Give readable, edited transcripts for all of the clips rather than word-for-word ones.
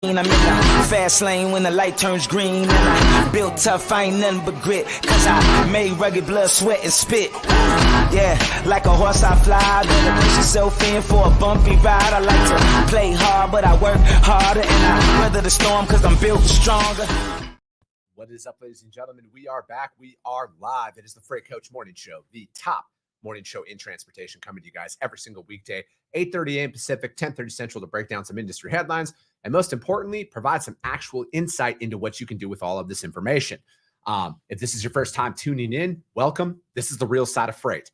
I'm in the fast lane when the light turns green, and I built tough, I ain't nothing but grit, cause I made rugged blood, sweat, and spit. Yeah, like a horse I fly, better push yourself in for a bumpy ride. I like to play hard, but I work harder, and I weather the storm cause I'm built stronger. What is up, ladies and gentlemen? We are back. We are live. It is the Freight Coach Morning Show, the top morning show in transportation, coming to you guys every single weekday, 8:30 a.m. Pacific, 10:30 Central, to break down some industry headlines, and most importantly, provide some actual insight into what you can do with all of this information. If this is your first time tuning in, welcome. This is the real side of freight.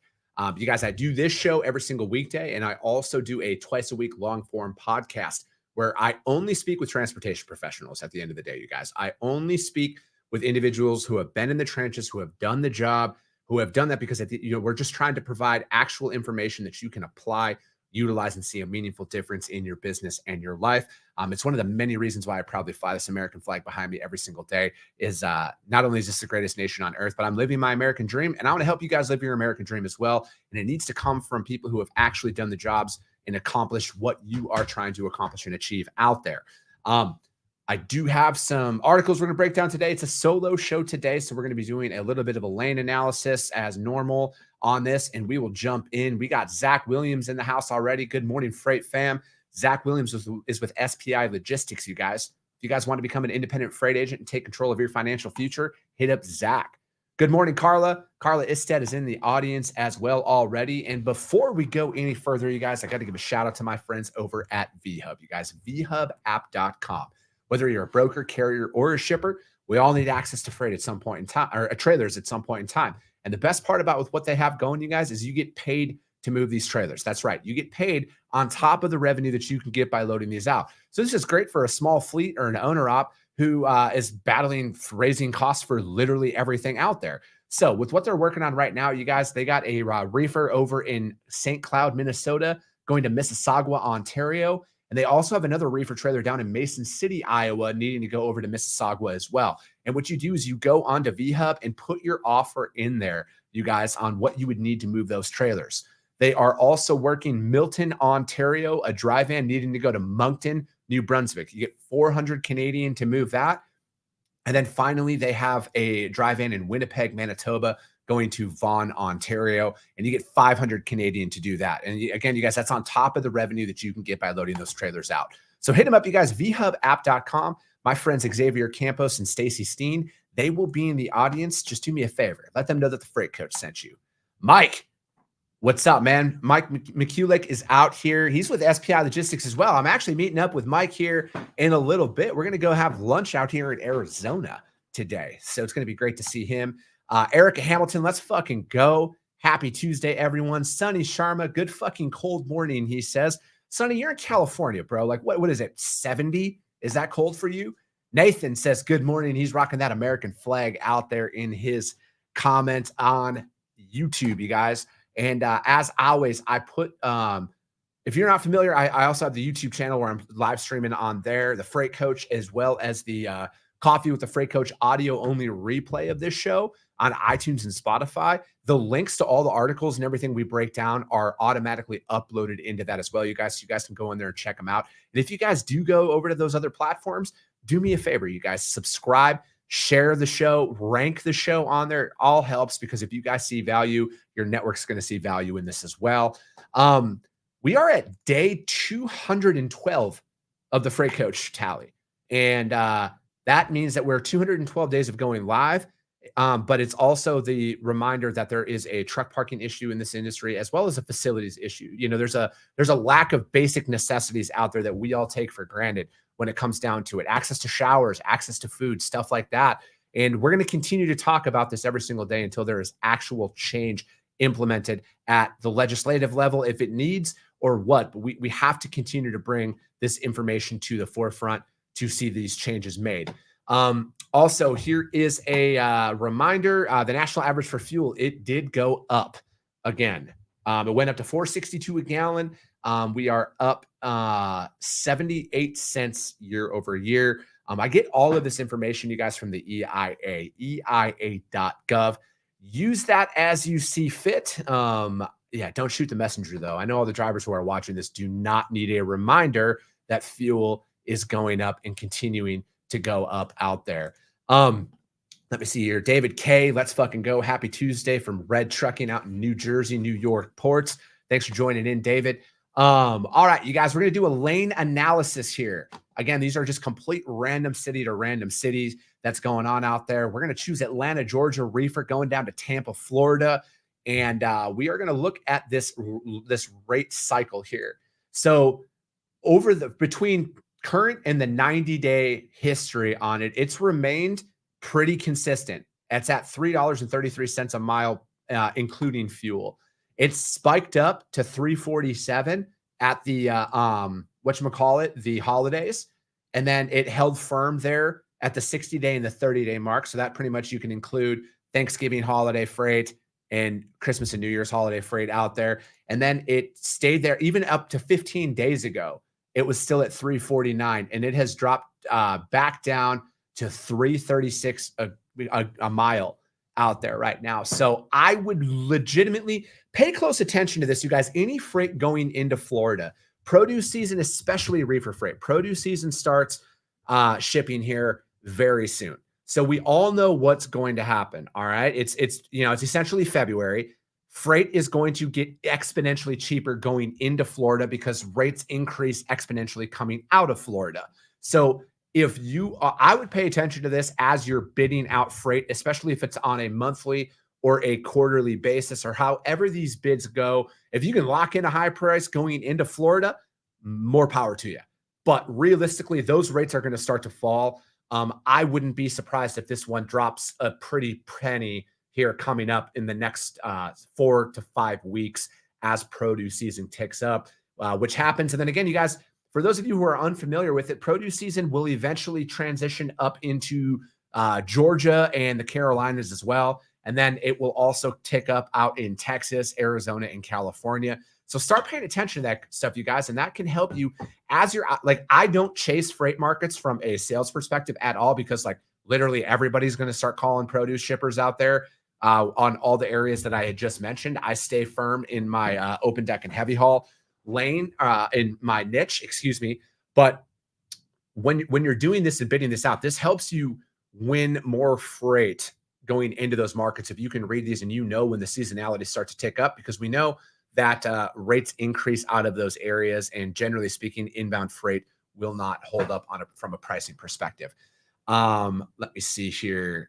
You guys, I do this show every single weekday, and I also do a twice a week long form podcast where I only speak with transportation professionals at the end of the day, you guys. I only speak with individuals who have been in the trenches, who have done the job, who have done that because we're just trying to provide actual information that you can apply, utilize, and see a meaningful difference in your business and your life. It's one of the many reasons why I proudly fly this American flag behind me every single day. Is not only is this the greatest nation on earth, but I'm living my American dream, and I want to help you guys live your American dream as well. And it needs to come from people who have actually done the jobs and accomplished what you are trying to accomplish and achieve out there. I do have some articles we're going to break down today. It's a solo show today, so we're going to be doing a little bit of a lane analysis as normal on this, and we will jump in. We got Zach Williams in the house already. Good morning, Freight fam. Zach Williams is with SPI Logistics, you guys. If you guys want to become an independent freight agent and take control of your financial future, hit up Zach. Good morning, Carla. Carla Isted is in the audience as well already. And before we go any further, you guys, I got to give a shout out to my friends over at VHub. You guys, vhubapp.com. Whether you're a broker, carrier, or a shipper, we all need access to freight at some point in time, or trailers at some point in time. And the best part about with what they have going, you guys, is you get paid to move these trailers. That's right. You get paid on top of the revenue that you can get by loading these out. So this is great for a small fleet or an owner op who is battling raising costs for literally everything out there. So with what they're working on right now, you guys, they got a reefer over in St. Cloud, Minnesota, going to Mississauga, Ontario. And they also have another reefer trailer down in Mason City, Iowa, needing to go over to Mississauga as well. And what you do is you go onto VHub and put your offer in there, you guys, on what you would need to move those trailers. They are also working Milton, Ontario, a dry van needing to go to Moncton, New Brunswick. You get 400 Canadian to move that. And then finally, they have a dry van in Winnipeg, Manitoba, going to Vaughan, Ontario, and you get 500 Canadian to do that. And again, you guys, that's on top of the revenue that you can get by loading those trailers out. So hit them up, you guys, vhubapp.com. My friends Xavier Campos and Stacy Steen, they will be in the audience. Just do me a favor. Let them know that the Freight Coach sent you. Mike, what's up, man? Mike McCulloch is out here. He's with SPI Logistics as well. I'm actually meeting up with Mike here in a little bit. We're going to go have lunch out here in Arizona today. So it's going to be great to see him. Erica Hamilton, let's fucking go. Happy Tuesday, everyone. Sonny Sharma, good fucking cold morning, he says. Sonny, you're in California, bro. Like, what is it, 70? Is that cold for you? Nathan says, good morning. He's rocking that American flag out there in his comment on YouTube, you guys. And as always, I put, if you're not familiar, I also have the YouTube channel where I'm live streaming on there, the Freight Coach, as well as the Coffee with the Freight Coach audio-only replay of this show on iTunes and Spotify. The links to all the articles and everything we break down are automatically uploaded into that as well, you guys. So you guys can go in there and check them out. And if you guys do go over to those other platforms, do me a favor, you guys. Subscribe, share the show, rank the show on there. It all helps, because if you guys see value, your network's going to see value in this as well. We are at day 212 of the Freight Coach tally. And that means that we're 212 days of going live. But it's also the reminder that there is a truck parking issue in this industry, as well as a facilities issue. You know, there's a lack of basic necessities out there that we all take for granted when it comes down to it. Access to showers, access to food, stuff like that. And we're going to continue to talk about this every single day until there is actual change implemented at the legislative level, if it needs, or what. But we have to continue to bring this information to the forefront to see these changes made. Also, here is a reminder, the national average for fuel, it did go up again. It went up to $4.62 a gallon. We are up 78 cents year over year. I get all of this information, you guys, from the EIA, EIA.gov. Use that as you see fit. Yeah, don't shoot the messenger, though. I know all the drivers who are watching this do not need a reminder that fuel is going up and continuing to go up out there. Let me see here. David K, let's fucking go. Happy Tuesday from Red Trucking out in New Jersey, New York ports. Thanks for joining in, David. All right, you guys, we're going to do a lane analysis here. Again, these are just complete random city to random cities that's going on out there. We're going to choose Atlanta, Georgia reefer going down to Tampa, Florida. And we are going to look at this rate cycle here. So between current and the 90-day history on it, it's remained pretty consistent. It's at $3.33 a mile, including fuel. It's spiked up to $3.47 at the the holidays, and then it held firm there at the 60-day and the 30-day mark. So that pretty much you can include Thanksgiving holiday freight and Christmas and New Year's holiday freight out there. And then it stayed there even up to 15 days ago. It was still at $3.49, and it has dropped back down to $3.36 a mile out there right now. So I would legitimately pay close attention to this, you guys. Any freight going into Florida, produce season, especially reefer freight, produce season starts shipping here very soon. So we all know what's going to happen. All right. It's essentially February. Freight is going to get exponentially cheaper going into Florida because rates increase exponentially coming out of Florida. So if I would pay attention to this as you're bidding out freight, especially if it's on a monthly or a quarterly basis or however these bids go. If you can lock in a high price going into Florida, more power to you. But realistically, those rates are going to start to fall. I wouldn't be surprised if this one drops a pretty penny here coming up in the next 4 to 5 weeks as produce season ticks up, which happens. And then again, you guys, for those of you who are unfamiliar with it, produce season will eventually transition up into Georgia and the Carolinas as well. And then it will also tick up out in Texas, Arizona, and California. So start paying attention to that stuff, you guys, and that can help you as you're like, I don't chase freight markets from a sales perspective at all, because like literally everybody's going to start calling produce shippers out there on all the areas that I had just mentioned. I stay firm in my open deck and heavy haul lane, in my niche, excuse me. But when you're doing this and bidding this out, this helps you win more freight going into those markets. If you can read these and you know when the seasonality starts to tick up, because we know that rates increase out of those areas, and generally speaking, inbound freight will not hold up from a pricing perspective. Let me see here.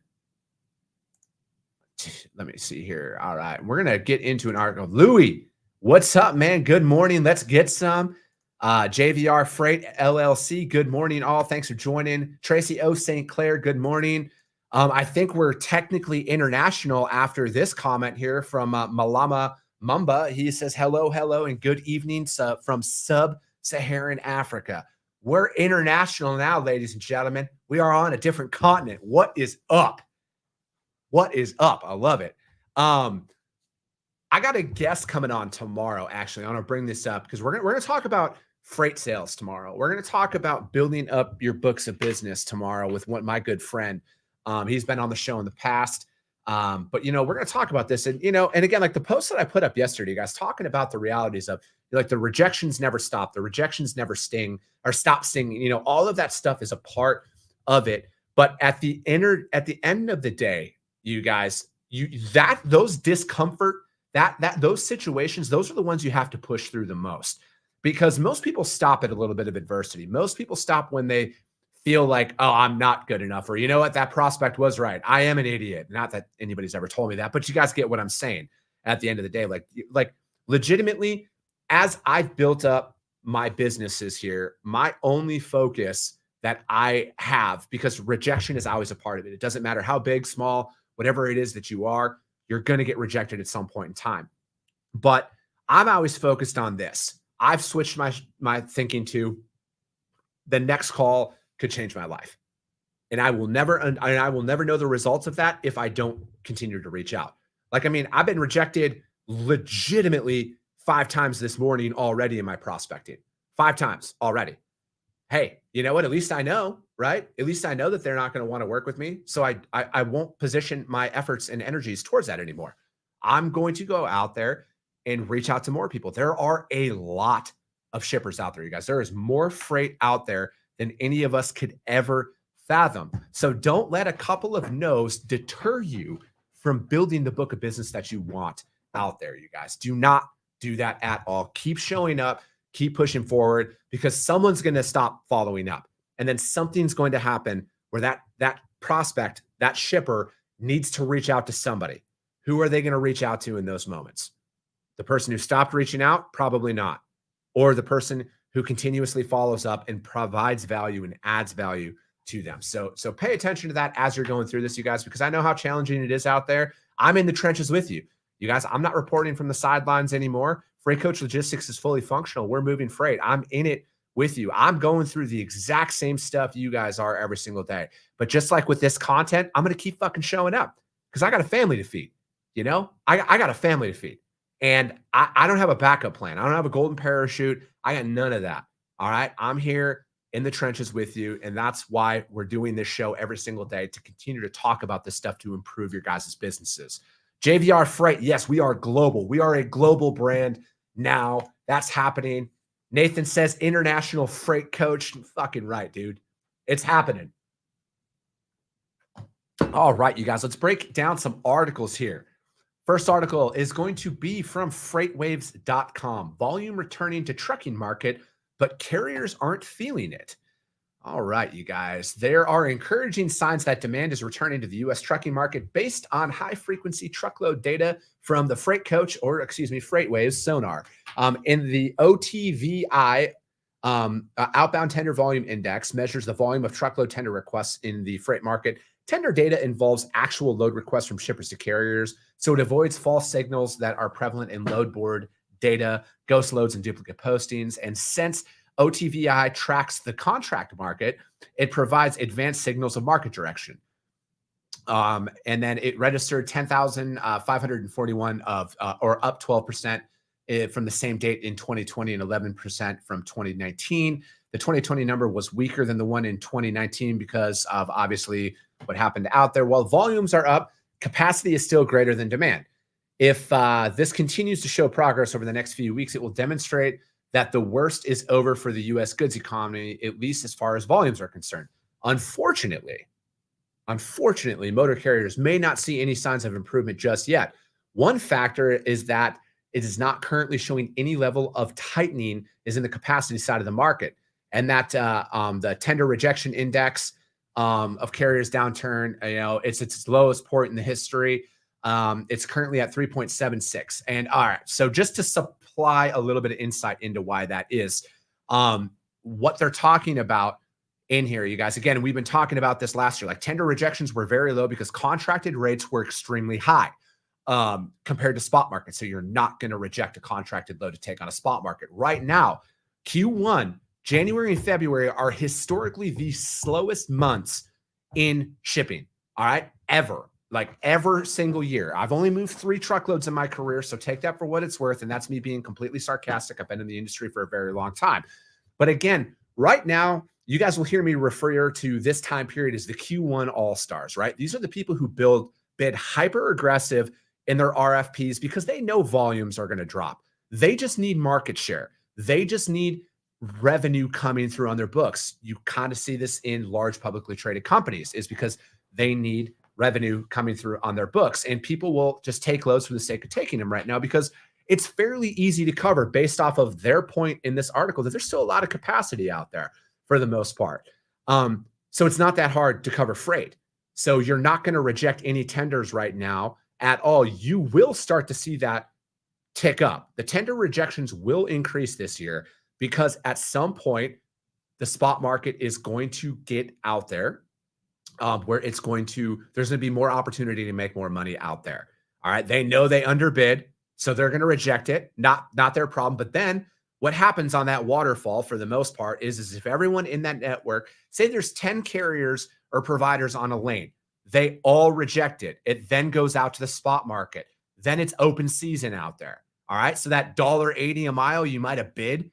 All right, we're gonna get into an article. Louis, what's up, man? Good morning. Let's get some. JVR Freight LLC. Good morning, all. Thanks for joining. Tracy O. St. Clair. Good morning. I think we're technically international after this comment here from Malama Mumba. He says, hello, and good evening from sub-Saharan Africa. We're international now, ladies and gentlemen. We are on a different continent. What is up? What is up? I love it. I got a guest coming on tomorrow, actually. I want to bring this up because we're going to talk about freight sales tomorrow. We're going to talk about building up your books of business tomorrow with my good friend. He's been on the show in the past. But, we're going to talk about this. And, and again, like the post that I put up yesterday, guys, talking about the realities of like the rejections never stop. The rejections never sting or stop stinging. All of that stuff is a part of it. But at the end of the day, you guys, those discomfort, those situations, those are the ones you have to push through the most, because most people stop at a little bit of adversity. Most people stop when they feel like, oh, I'm not good enough, or you know what, that prospect was right. I am an idiot. Not that anybody's ever told me that, but you guys get what I'm saying. At the end of the day, like legitimately, as I've built up my businesses here, my only focus that I have, because rejection is always a part of it. It doesn't matter how big, small, whatever it is that you are, you're going to get rejected at some point in time. But I'm always focused on this. I've switched my thinking to the next call could change my life. And I will never know the results of that if I don't continue to reach out. Like, I mean, I've been rejected legitimately 5 times this morning already in my prospecting. 5 times already. Hey, you know what? At least I know, right? At least I know that they're not going to want to work with me. So I won't position my efforts and energies towards that anymore. I'm going to go out there and reach out to more people. There are a lot of shippers out there, you guys. There is more freight out there than any of us could ever fathom. So don't let a couple of no's deter you from building the book of business that you want out there, you guys. Do not do that at all. Keep showing up, keep pushing forward, because someone's going to stop following up. And then something's going to happen where that prospect, that shipper needs to reach out to somebody. Who are they going to reach out to in those moments? The person who stopped reaching out? Probably not. Or the person who continuously follows up and provides value and adds value to them. So pay attention to that as you're going through this, you guys, because I know how challenging it is out there. I'm in the trenches with you. You guys, I'm not reporting from the sidelines anymore. Freight Coach Logistics is fully functional. We're moving freight. I'm in it with you. I'm going through the exact same stuff you guys are every single day. But just like with this content, I'm going to keep fucking showing up because I got a family to feed. You know, I got a family to feed, and I don't have a backup plan. I don't have a golden parachute. I got none of that. All right. I'm here in the trenches with you. And that's why we're doing this show every single day, to continue to talk about this stuff to improve your guys' businesses. JVR Freight. Yes, we are global. We are a global brand now. That's happening. Nathan says international freight coach. Fucking right, dude. It's happening. All right, you guys, let's break down some articles here. First article is going to be from freightwaves.com. Volume returning to trucking market, but carriers aren't feeling it. All right, you guys, there are encouraging signs that demand is returning to the U.S. trucking market based on high-frequency truckload data from the FreightWaves sonar. In the OTVI, Outbound Tender Volume Index measures the volume of truckload tender requests in the freight market. Tender data involves actual load requests from shippers to carriers, so it avoids false signals that are prevalent in load board data, ghost loads, and duplicate postings. And since OTVI tracks the contract market, it provides advanced signals of market direction. And then it registered 10,541 or up 12% from the same date in 2020 and 11% from 2019. The 2020 number was weaker than the one in 2019 because of obviously what happened out there. While volumes are up, capacity is still greater than demand. If this continues to show progress over the next few weeks, it will demonstrate that the worst is over for the U.S. goods economy, at least as far as volumes are concerned. Unfortunately, motor carriers may not see any signs of improvement just yet. One factor is that it is not currently showing any level of tightening is in the capacity side of the market. And that the tender rejection index of carriers downturn, it's its lowest point in the history. It's currently at 3.76. And all right, so just to supply a little bit of insight into why that is, what they're talking about in here, you guys, again, we've been talking about this last year, like tender rejections were very low because contracted rates were extremely high compared to spot market. So you're not going to reject a contracted load to take on a spot market. Right now, Q1, January and February are historically the slowest months in shipping. All right, ever. Like every single year. I've only moved 3 truckloads in my career, so take that for what it's worth. And that's me being completely sarcastic. I've been in the industry for a very long time. But again, right now, you guys will hear me refer to this time period as the Q1 All-Stars, right? These are the people who bid hyper aggressive in their RFPs because they know volumes are going to drop. They just need market share. They just need revenue coming through on their books. You kind of see this in large publicly traded companies, is because they need revenue coming through on their books, and people will just take loads for the sake of taking them right now because it's fairly easy to cover based off of their point in this article that there's still a lot of capacity out there for the most part. So it's not that hard to cover freight. So you're not going to reject any tenders right now at all. You will start to see that tick up. The tender rejections will increase this year because at some point the spot market is going to get out there. Where there's going to be more opportunity to make more money out there. All right. They know they underbid, so they're going to reject it. Not their problem. But then what happens on that waterfall for the most part is if everyone in that network, say there's 10 carriers or providers on a lane, they all reject it. It then goes out to the spot market. Then it's open season out there. All right. So that $1.80 a mile you might have bid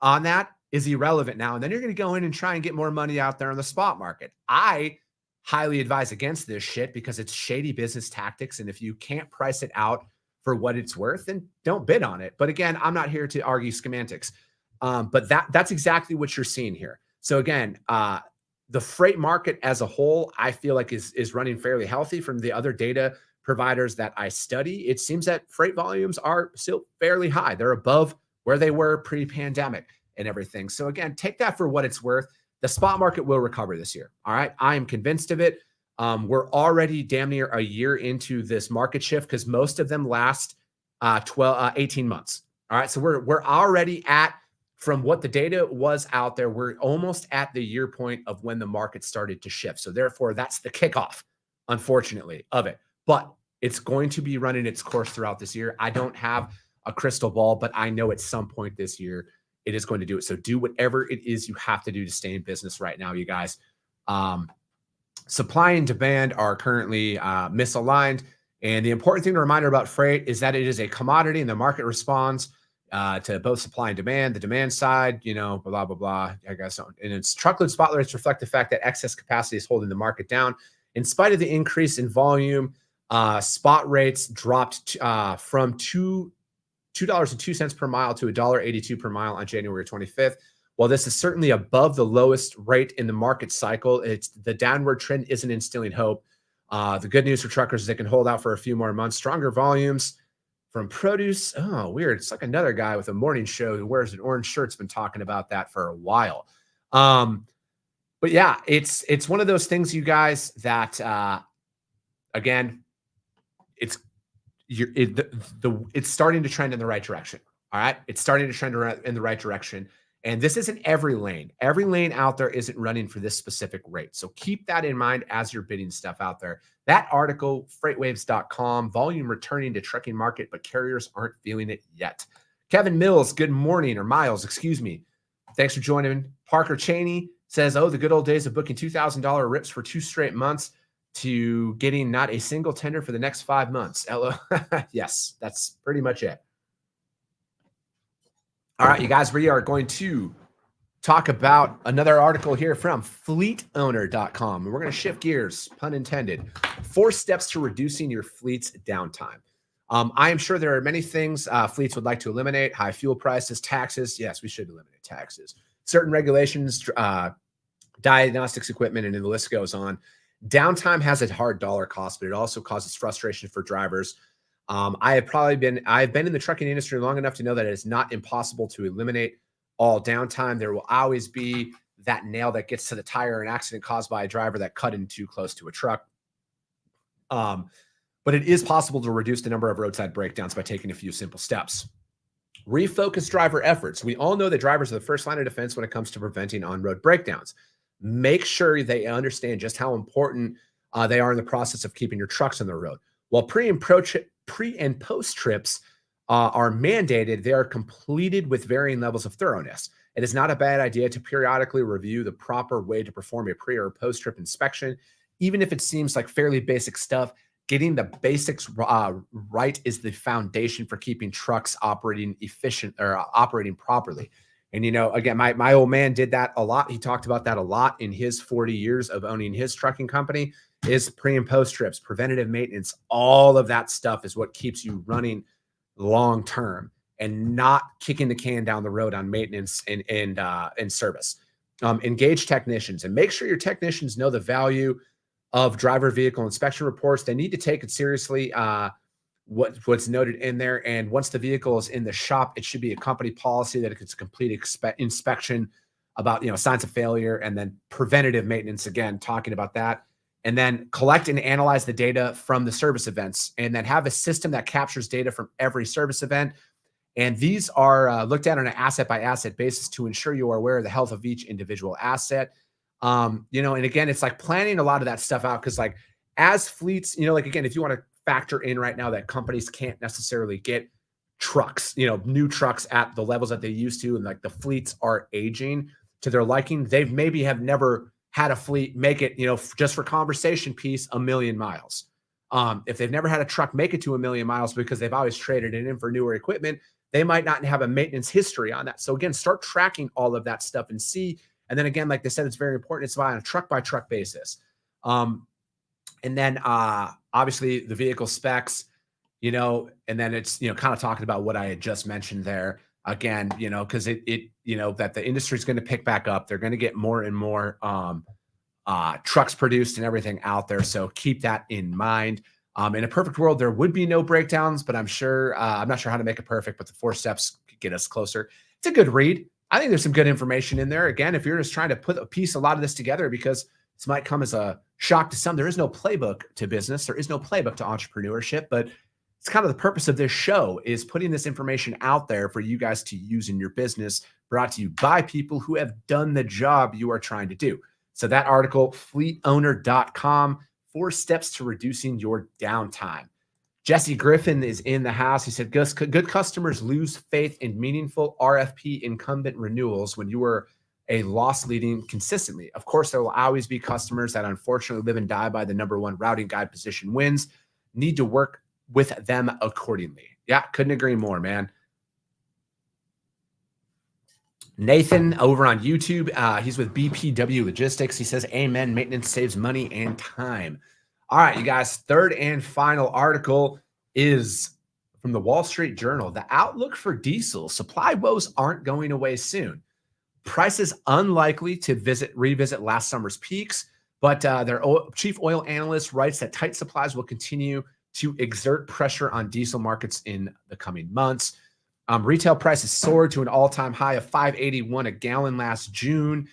on that is irrelevant now. And then you're going to go in and try and get more money out there on the spot market. I highly advise against this shit because it's shady business tactics. And if you can't price it out for what it's worth, then don't bid on it. But again, I'm not here to argue semantics. But that's exactly what you're seeing here. So again, the freight market as a whole, I feel like is running fairly healthy. From the other data providers that I study, it seems that freight volumes are still fairly high. They're above where they were pre-pandemic and everything. So again, take that for what it's worth. The spot market will recover this year. All right. I am convinced of it. We're already damn near a year into this market shift because most of them last 18 months. All right. So we're already at, from what the data was out there, we're almost at the year point of when the market started to shift. So therefore, that's the kickoff, unfortunately, of it. But it's going to be running its course throughout this year. I don't have a crystal ball, but I know at some point this year it is going to do it. So do whatever it is you have to do to stay in business right now, you guys. Supply and demand are currently misaligned. And the important thing to remind about freight is that it is a commodity and the market responds to both supply and demand. The demand side, blah, blah, blah, I guess. And its truckload spot rates reflect the fact that excess capacity is holding the market down. In spite of the increase in volume, spot rates dropped from $2.02 per mile to $1.82 per mile on January 25th. While this is certainly above the lowest rate in the market cycle, the downward trend isn't instilling hope. The good news for truckers is they can hold out for a few more months. Stronger volumes from produce. Oh, weird. It's like another guy with a morning show who wears an orange shirt's been talking about that for a while. But yeah, it's one of those things, you guys, that again, it's starting to trend in the right direction. All right. It's starting to trend in the right direction. And this isn't every lane. Every lane out there isn't running for this specific rate. So keep that in mind as you're bidding stuff out there. That article, freightwaves.com, volume returning to trucking market, but carriers aren't feeling it yet. Kevin Mills, good morning, or Miles, excuse me. Thanks for joining. Parker Cheney says, the good old days of booking $2,000 rips for 2 straight months to getting not a single tender for the next 5 months. Yes, that's pretty much it. All right, you guys, we are going to talk about another article here from fleetowner.com. And we're going to shift gears, pun intended. 4 steps to reducing your fleet's downtime. I am sure there are many things fleets would like to eliminate: high fuel prices, taxes. Yes, we should eliminate taxes. Certain regulations, diagnostics equipment, and then the list goes on. Downtime has a hard dollar cost, but it also causes frustration for drivers. I've been in the trucking industry long enough to know that it is not impossible to eliminate all downtime. There will always be that nail that gets to the tire, an accident caused by a driver that cut in too close to a truck. But it is possible to reduce the number of roadside breakdowns by taking a few simple steps. Refocus driver efforts. We all know that drivers are the first line of defense when it comes to preventing on-road breakdowns. Make sure they understand just how important they are in the process of keeping your trucks on the road. While pre and post trips are mandated, they are completed with varying levels of thoroughness. It is not a bad idea to periodically review the proper way to perform a pre or post trip inspection. Even if it seems like fairly basic stuff, getting the basics right is the foundation for keeping trucks operating efficient or operating properly. And, again, my old man did that a lot. He talked about that a lot in his 40 years of owning his trucking company. Is pre and post trips, preventative maintenance, all of that stuff is what keeps you running long term and not kicking the can down the road on maintenance and service. Engage technicians and make sure your technicians know the value of driver vehicle inspection reports. They need to take it seriously, what's noted in there. And once the vehicle is in the shop, it should be a company policy that it's a complete inspection about signs of failure, and then preventative maintenance, again, talking about that. And then collect and analyze the data from the service events, and then have a system that captures data from every service event. And these are looked at on an asset by asset basis to ensure you are aware of the health of each individual asset. And again, it's like planning a lot of that stuff out. Cause like as fleets, again, if you want to factor in right now that companies can't necessarily get trucks, new trucks at the levels that they used to, and like the fleets are aging to their liking, they've maybe have never had a fleet make it, just for conversation piece, 1 million miles. If they've never had a truck make it to 1 million miles because they've always traded it in for newer equipment, they might not have a maintenance history on that. So again, start tracking all of that stuff and see. And then again, like they said, it's very important. It's on a truck by truck basis. And then obviously the vehicle specs, and then it's, kind of talking about what I had just mentioned there. again, because that the industry is going to pick back up. They're going to get more and more trucks produced and everything out there. So keep that in mind. In a perfect world, there would be no breakdowns, but I'm not sure how to make it perfect, but the 4 steps could get us closer. It's a good read. I think there's some good information in there. Again, if you're just trying to piece a lot of this together, because this might come as a shock to some, there is no playbook to business. There is no playbook to entrepreneurship, but it's kind of the purpose of this show is putting this information out there for you guys to use in your business, brought to you by people who have done the job you are trying to do. So that article, fleetowner.com, 4 steps to reducing your downtime. Jesse Griffin is in the house. He said, good customers lose faith in meaningful RFP incumbent renewals when you are a loss leading consistently. Of course, there will always be customers that unfortunately live and die by the number 1 routing guide position wins. Need to work with them accordingly. Yeah, couldn't agree more, man. Nathan over on YouTube, he's with BPW Logistics. He says, amen, maintenance saves money and time. All right, you guys, third and final article is from the Wall Street Journal. The outlook for diesel. Supply woes aren't going away soon. Prices unlikely to revisit last summer's peaks, but their chief oil analyst writes that tight supplies will continue to exert pressure on diesel markets in the coming months. Retail prices soared to an all-time high of $5.81 a gallon last June.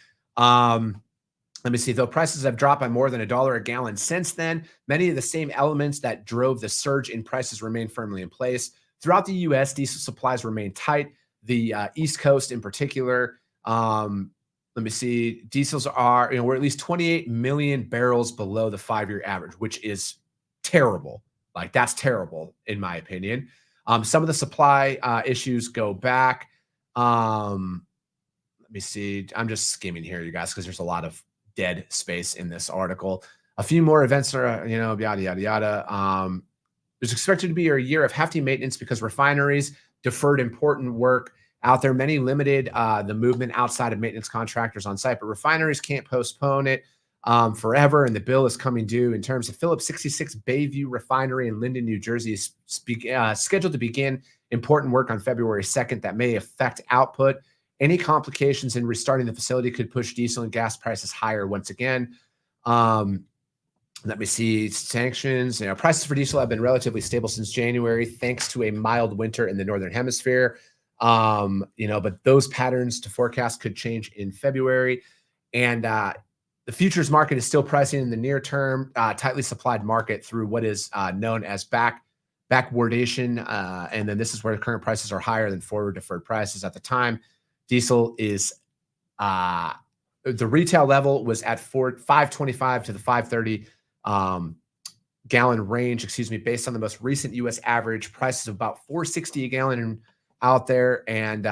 Let me see. Though prices have dropped by more than $1 a gallon since then, many of the same elements that drove the surge in prices remain firmly in place. Throughout the U.S., diesel supplies remain tight. The East Coast in particular, let me see. Diesels are, we're at least 28 million barrels below the 5-year average, which is terrible. Like, that's terrible, in my opinion. Some of the supply issues go back. Let me see. I'm just skimming here, you guys, because there's a lot of dead space in this article. A few more events are, yada, yada, yada. There's expected to be a year of hefty maintenance because refineries deferred important work out there. Many limited the movement outside of maintenance contractors on site, but refineries can't postpone it forever, and the bill is coming due. In terms of Phillips 66 Bayview Refinery in Linden, New Jersey, is scheduled to begin important work on February 2nd that may affect output. Any complications in restarting the facility could push diesel and gas prices higher once again. Let me see. Sanctions. Prices for diesel have been relatively stable since January, thanks to a mild winter in the Northern Hemisphere. But those patterns to forecast could change in February. And the futures market is still pricing in the near term, tightly supplied market through what is known as backwardation. And then this is where the current prices are higher than forward deferred prices at the time. Diesel is the retail level was at $5.25 to the $5.30 gallon range, based on the most recent U.S. average prices of about $4.60 a gallon out there. And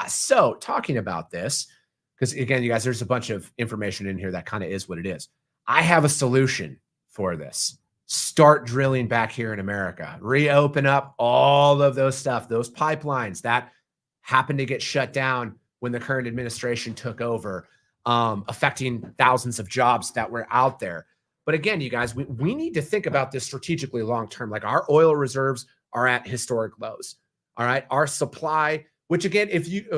so talking about this, because again, you guys, there's a bunch of information in here that kind of is what it is. I have a solution for this. Start drilling back here in America. Reopen up all of those pipelines that happened to get shut down when the current administration took over, affecting thousands of jobs that were out there. But again, you guys, we need to think about this strategically long-term. Like, our oil reserves are at historic lows. All right. Our supply, which again,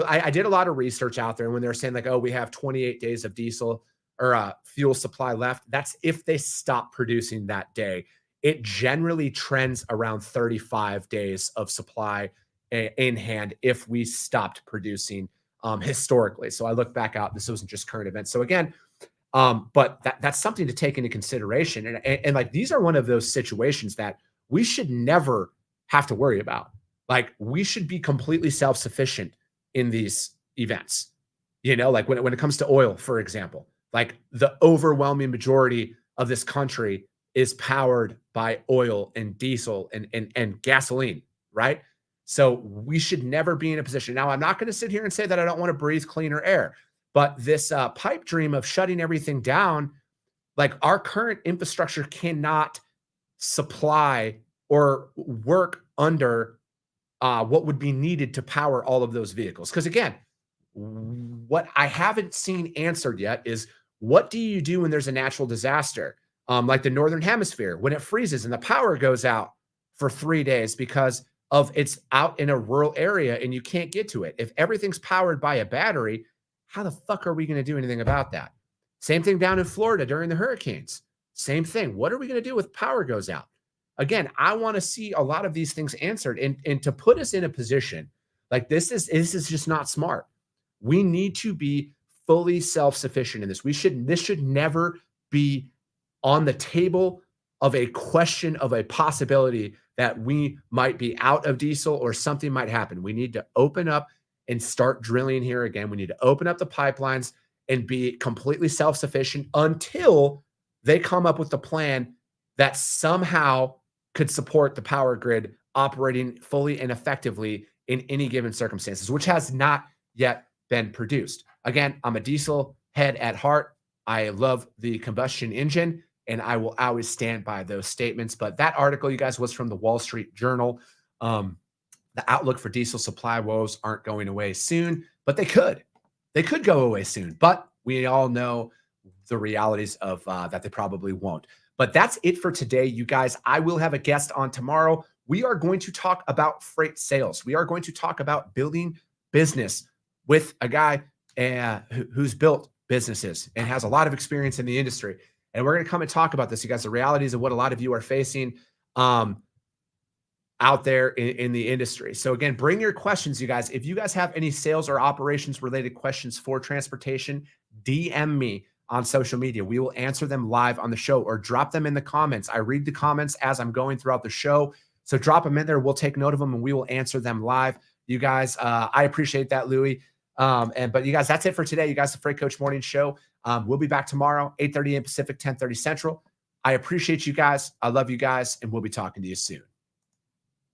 I did a lot of research out there, and when they're saying like, oh, we have 28 days of diesel or fuel supply left, that's if they stop producing that day. It generally trends around 35 days of supply in hand if we stopped producing historically. So I look back out, this wasn't just current events. So again, but that's something to take into consideration. And like, these are one of those situations that we should never have to worry about. Like, we should be completely self-sufficient in these events. Like when it comes to oil, for example, like the overwhelming majority of this country is powered by oil and diesel and gasoline, right? So we should never be in a position. Now, I'm not going to sit here and say that I don't want to breathe cleaner air, but this pipe dream of shutting everything down, like, our current infrastructure cannot supply or work under what would be needed to power all of those vehicles. Because again, what I haven't seen answered yet is, what do you do when there's a natural disaster? Like the Northern Hemisphere, when it freezes and the power goes out for 3 days because of it's out in a rural area and you can't get to it. If everything's powered by a battery, how the fuck are we going to do anything about that? Same thing down in Florida during the hurricanes. Same thing. What are we going to do if power goes out? Again, I want to see a lot of these things answered, and to put us in a position like this is just not smart. We need to be fully self-sufficient in this. This should never be on the table of a question of a possibility that we might be out of diesel or something might happen. We need to open up and start drilling here again. We need to open up the pipelines and be completely self-sufficient until they come up with a plan that somehow could support the power grid operating fully and effectively in any given circumstances, which has not yet been produced. Again, I'm a diesel head at heart. I love the combustion engine, and I will always stand by those statements. But that article, you guys, was from the Wall Street Journal. The outlook for diesel supply woes aren't going away soon, but they could. They could go away soon, but we all know the realities of that they probably won't. But that's it for today, you guys. I will have a guest on tomorrow. We are going to talk about freight sales. We are going to talk about building business with a guy who's built businesses and has a lot of experience in the industry. And we're going to come and talk about this, you guys, the realities of what a lot of you are facing out there in the industry. So again, bring your questions, you guys. If you guys have any sales or operations related questions for transportation, DM me on social media. We will answer them live on the show, or drop them in the comments. I read the comments as I'm going throughout the show. So drop them in there. We'll take note of them and we will answer them live. You guys, I appreciate that, Louie. But you guys, that's it for today. You guys, the Freight Coach Morning Show. We'll be back tomorrow, 8:30 a.m. Pacific, 10:30 Central. I appreciate you guys. I love you guys, and we'll be talking to you soon.